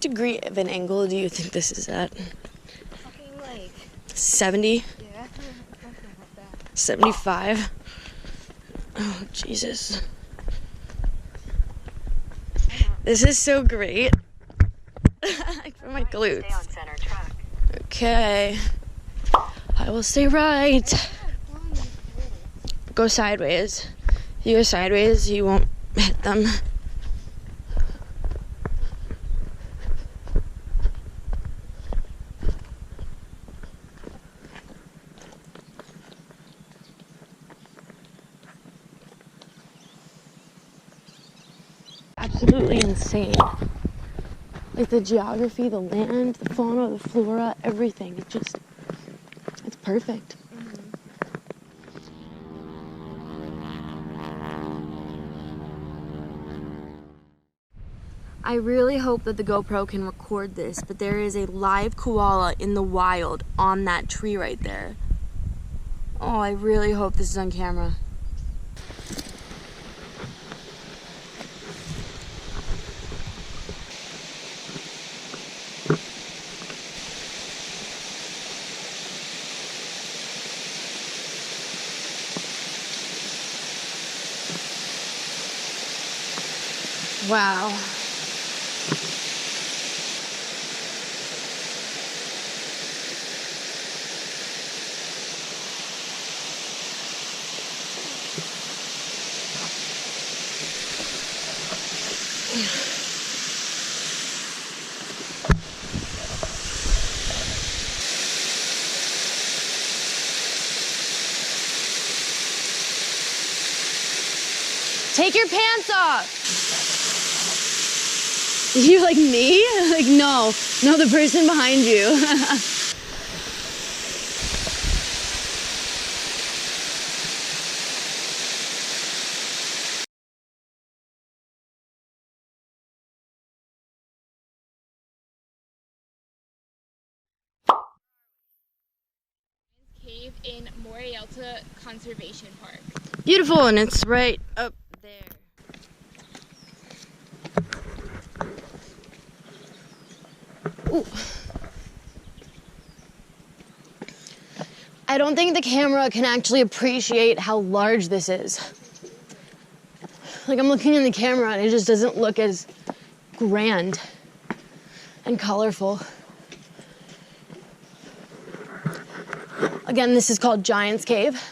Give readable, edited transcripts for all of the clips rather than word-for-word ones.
degree of an angle do you think this is at? Fucking like 70? yeah, something like that. 75? Oh, Jesus. This is so great. For my glutes. Stay on center track. Okay. I will stay right. Go sideways. If you go sideways, you won't hit them. Absolutely insane. Like the geography, the land, the fauna, the flora, everything. It's perfect. I really hope that the GoPro can record this, but there is a live koala in the wild on that tree right there. Oh, I really hope this is on camera. Wow. Take your pants off. You like me? Like no, the person behind you. Cave in Morialta Conservation Park. Beautiful, and it's right up there. Ooh. I don't think the camera can actually appreciate how large this is. Like I'm looking in the camera and it just doesn't look as grand and colorful. Again, this is called Giant's Cave.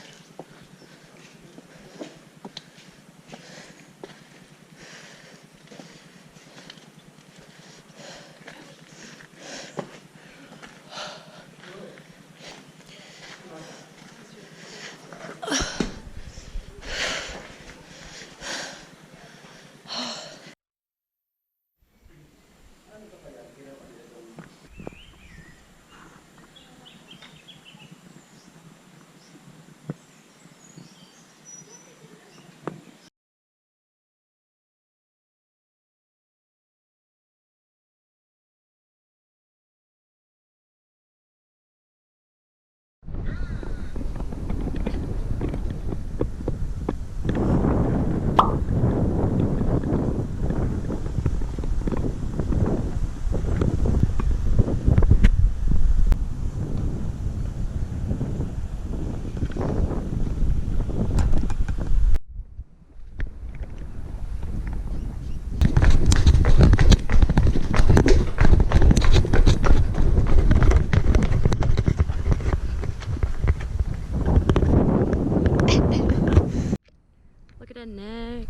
Neck.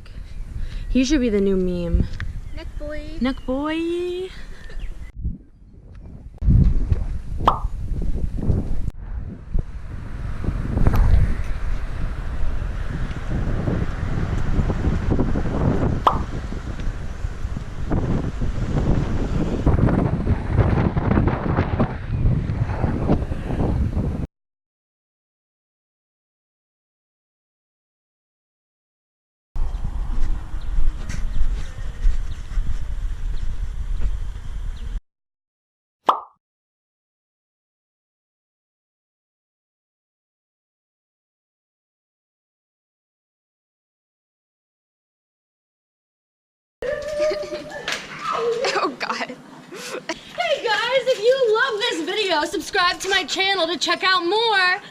He should be the new meme. Neck boy. Neck boy. Oh God. Hey guys, if you love this video, subscribe to my channel to check out more